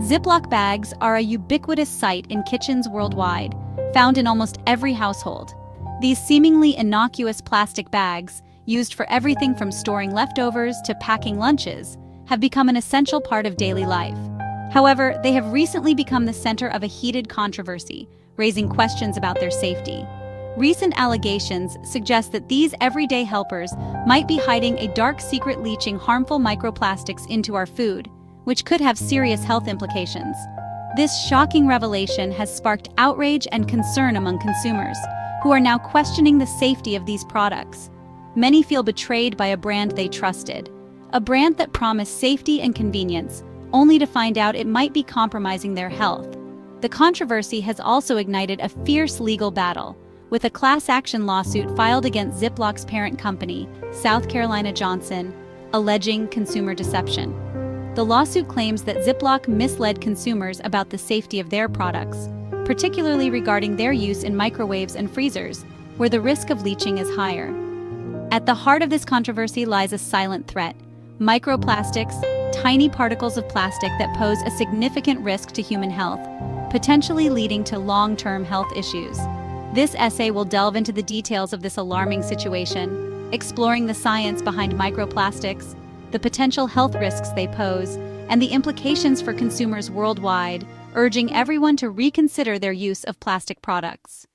Ziploc bags are a ubiquitous sight in kitchens worldwide, found in almost every household. These seemingly innocuous plastic bags, used for everything from storing leftovers to packing lunches, have become an essential part of daily life. However, they have recently become the center of a heated controversy, raising questions about their safety. Recent allegations suggest that these everyday helpers might be hiding a dark secret, leaching harmful microplastics into our food, which could have serious health implications. This shocking revelation has sparked outrage and concern among consumers, who are now questioning the safety of these products. Many feel betrayed by a brand they trusted, a brand that promised safety and convenience, only to find out it might be compromising their health. The controversy has also ignited a fierce legal battle, with a class action lawsuit filed against Ziploc's parent company, South Carolina Johnson, alleging consumer deception. The lawsuit claims that Ziploc misled consumers about the safety of their products, particularly regarding their use in microwaves and freezers, where the risk of leaching is higher. At the heart of this controversy lies a silent threat: microplastics, tiny particles of plastic that pose a significant risk to human health, potentially leading to long-term health issues. This essay will delve into the details of this alarming situation, exploring the science behind microplastics, the potential health risks they pose, and the implications for consumers worldwide, urging everyone to reconsider their use of plastic products.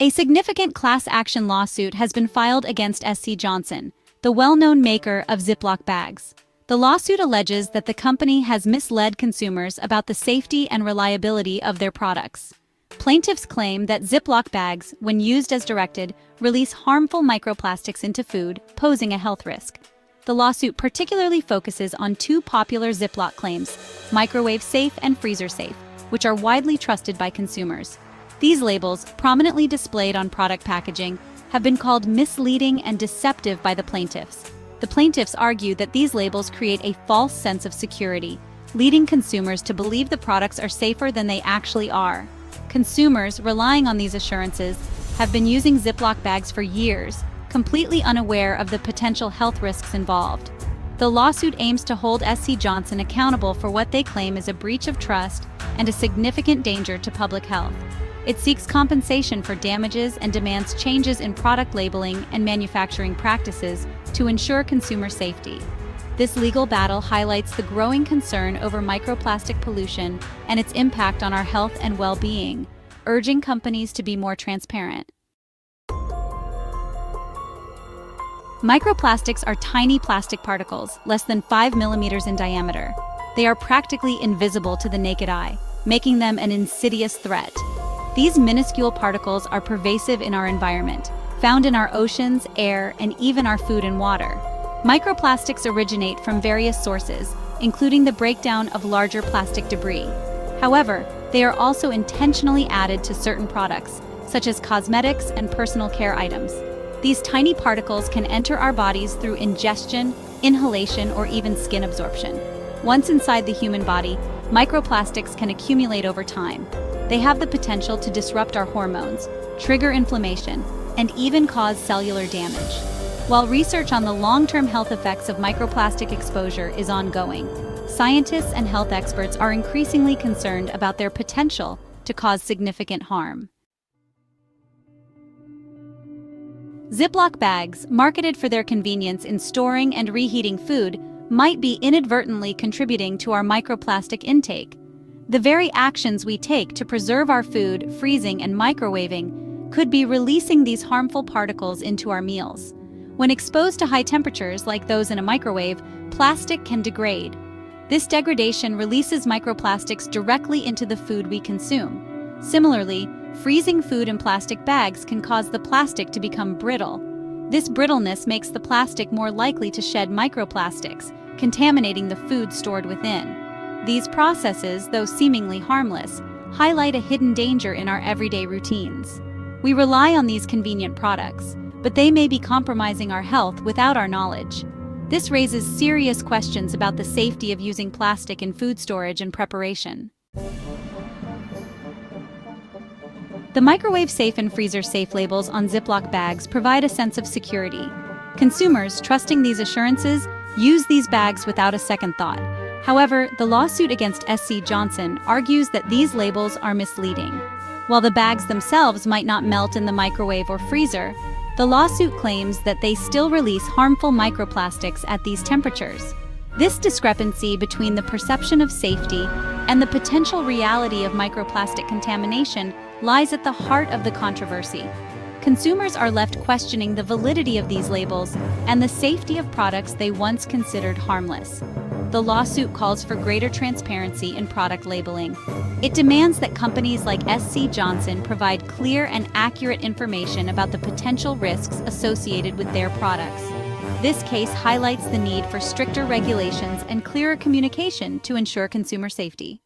A significant class action lawsuit has been filed against SC Johnson, the well-known maker of Ziploc bags. The lawsuit alleges that the company has misled consumers about the safety and reliability of their products. Plaintiffs claim that Ziploc bags, when used as directed, release harmful microplastics into food, posing a health risk. The lawsuit particularly focuses on two popular Ziploc claims: microwave safe and freezer safe, which are widely trusted by consumers. These labels, prominently displayed on product packaging, have been called misleading and deceptive by the plaintiffs. The plaintiffs argue that these labels create a false sense of security, leading consumers to believe the products are safer than they actually are. Consumers, relying on these assurances, have been using Ziploc bags for years, completely unaware of the potential health risks involved. The lawsuit aims to hold SC Johnson accountable for what they claim is a breach of trust and a significant danger to public health. It seeks compensation for damages and demands changes in product labeling and manufacturing practices to ensure consumer safety. This legal battle highlights the growing concern over microplastic pollution and its impact on our health and well-being, urging companies to be more transparent. Microplastics are tiny plastic particles, less than 5 millimeters in diameter. They are practically invisible to the naked eye, making them an insidious threat. These minuscule particles are pervasive in our environment, found in our oceans, air, and even our food and water. Microplastics originate from various sources, including the breakdown of larger plastic debris. However, they are also intentionally added to certain products, such as cosmetics and personal care items. These tiny particles can enter our bodies through ingestion, inhalation, or even skin absorption. Once inside the human body, microplastics can accumulate over time. They have the potential to disrupt our hormones, trigger inflammation, and even cause cellular damage. While research on the long-term health effects of microplastic exposure is ongoing, scientists and health experts are increasingly concerned about their potential to cause significant harm. Ziploc bags, marketed for their convenience in storing and reheating food, might be inadvertently contributing to our microplastic intake. The very actions we take to preserve our food, freezing and microwaving, could be releasing these harmful particles into our meals. When exposed to high temperatures like those in a microwave, plastic can degrade. This degradation releases microplastics directly into the food we consume. Similarly, freezing food in plastic bags can cause the plastic to become brittle. This brittleness makes the plastic more likely to shed microplastics, contaminating the food stored within. These processes, though seemingly harmless, highlight a hidden danger in our everyday routines. We rely on these convenient products, but they may be compromising our health without our knowledge. This raises serious questions about the safety of using plastic in food storage and preparation. The microwave safe and freezer safe labels on Ziploc bags provide a sense of security. Consumers, trusting these assurances, use these bags without a second thought. However, the lawsuit against SC Johnson argues that these labels are misleading. While the bags themselves might not melt in the microwave or freezer, the lawsuit claims that they still release harmful microplastics at these temperatures. This discrepancy between the perception of safety and the potential reality of microplastic contamination lies at the heart of the controversy. Consumers are left questioning the validity of these labels and the safety of products they once considered harmless. The lawsuit calls for greater transparency in product labeling. It demands that companies like SC Johnson provide clear and accurate information about the potential risks associated with their products. This case highlights the need for stricter regulations and clearer communication to ensure consumer safety.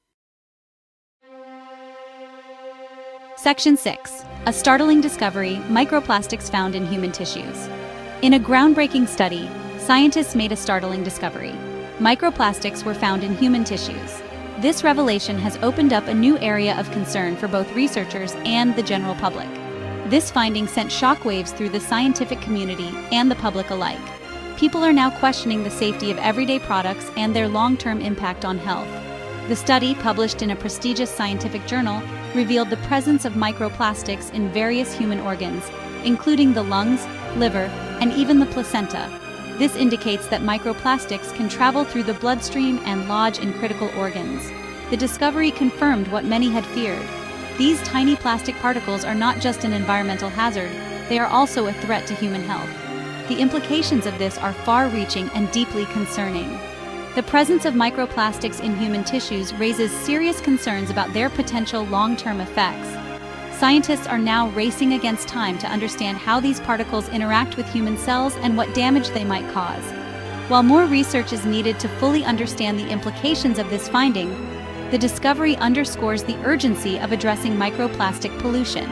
Section 6. A startling discovery: microplastics found in human tissues. In a groundbreaking study, scientists made a startling discovery. Microplastics were found in human tissues. This revelation has opened up a new area of concern for both researchers and the general public. This finding sent shockwaves through the scientific community and the public alike. People are now questioning the safety of everyday products and their long-term impact on health. The study, published in a prestigious scientific journal, revealed the presence of microplastics in various human organs, including the lungs, liver, and even the placenta. This indicates that microplastics can travel through the bloodstream and lodge in critical organs. The discovery confirmed what many had feared. These tiny plastic particles are not just an environmental hazard, they are also a threat to human health. The implications of this are far-reaching and deeply concerning. The presence of microplastics in human tissues raises serious concerns about their potential long-term effects. Scientists are now racing against time to understand how these particles interact with human cells and what damage they might cause. While more research is needed to fully understand the implications of this finding, the discovery underscores the urgency of addressing microplastic pollution.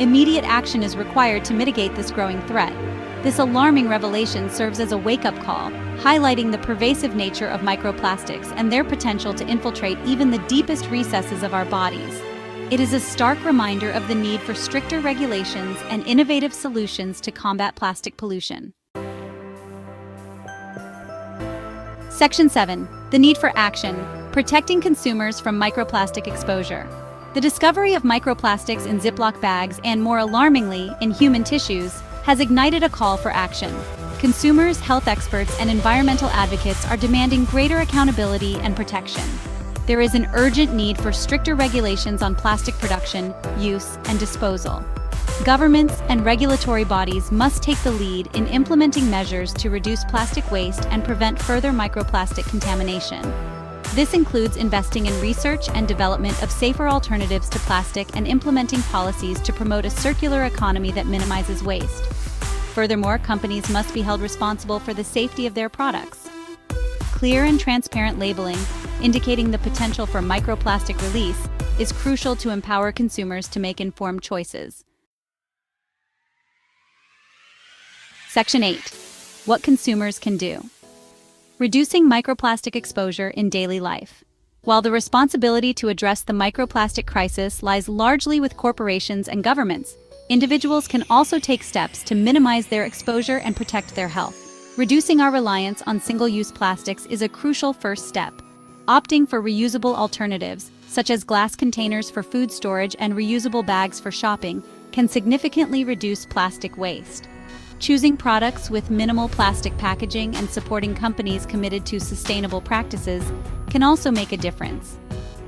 Immediate action is required to mitigate this growing threat. This alarming revelation serves as a wake-up call, highlighting the pervasive nature of microplastics and their potential to infiltrate even the deepest recesses of our bodies. It is a stark reminder of the need for stricter regulations and innovative solutions to combat plastic pollution. Section 7. The need for action: protecting consumers from microplastic exposure. The discovery of microplastics in Ziploc bags and, more alarmingly, in human tissues has ignited a call for action. Consumers, health experts, and environmental advocates are demanding greater accountability and protection. There is an urgent need for stricter regulations on plastic production, use, and disposal. Governments and regulatory bodies must take the lead in implementing measures to reduce plastic waste and prevent further microplastic contamination. This includes investing in research and development of safer alternatives to plastic and implementing policies to promote a circular economy that minimizes waste. Furthermore, companies must be held responsible for the safety of their products. Clear and transparent labeling, indicating the potential for microplastic release, is crucial to empower consumers to make informed choices. Section 8. What consumers can do. Reducing microplastic exposure in daily life. While the responsibility to address the microplastic crisis lies largely with corporations and governments, individuals can also take steps to minimize their exposure and protect their health. Reducing our reliance on single-use plastics is a crucial first step. Opting for reusable alternatives, such as glass containers for food storage and reusable bags for shopping, can significantly reduce plastic waste. Choosing products with minimal plastic packaging and supporting companies committed to sustainable practices can also make a difference.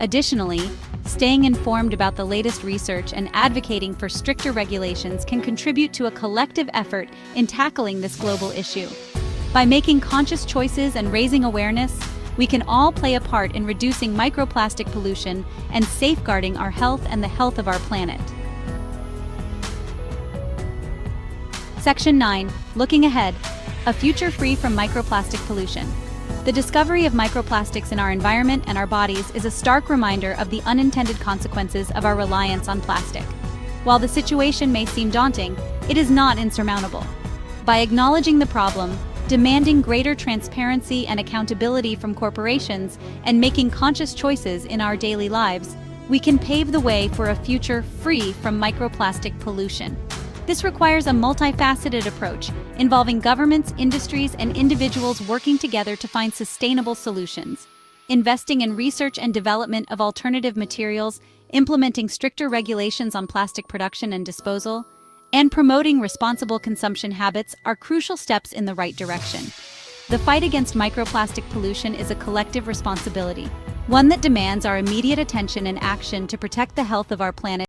Additionally, staying informed about the latest research and advocating for stricter regulations can contribute to a collective effort in tackling this global issue. By making conscious choices and raising awareness, we can all play a part in reducing microplastic pollution and safeguarding our health and the health of our planet. Section 9. Looking ahead. A future free from microplastic pollution. The discovery of microplastics in our environment and our bodies is a stark reminder of the unintended consequences of our reliance on plastic. While the situation may seem daunting, it is not insurmountable. By acknowledging the problem, demanding greater transparency and accountability from corporations, and making conscious choices in our daily lives, we can pave the way for a future free from microplastic pollution. This requires a multifaceted approach, involving governments, industries, and individuals working together to find sustainable solutions. Investing in research and development of alternative materials, implementing stricter regulations on plastic production and disposal, and promoting responsible consumption habits are crucial steps in the right direction. The fight against microplastic pollution is a collective responsibility, one that demands our immediate attention and action to protect the health of our planet.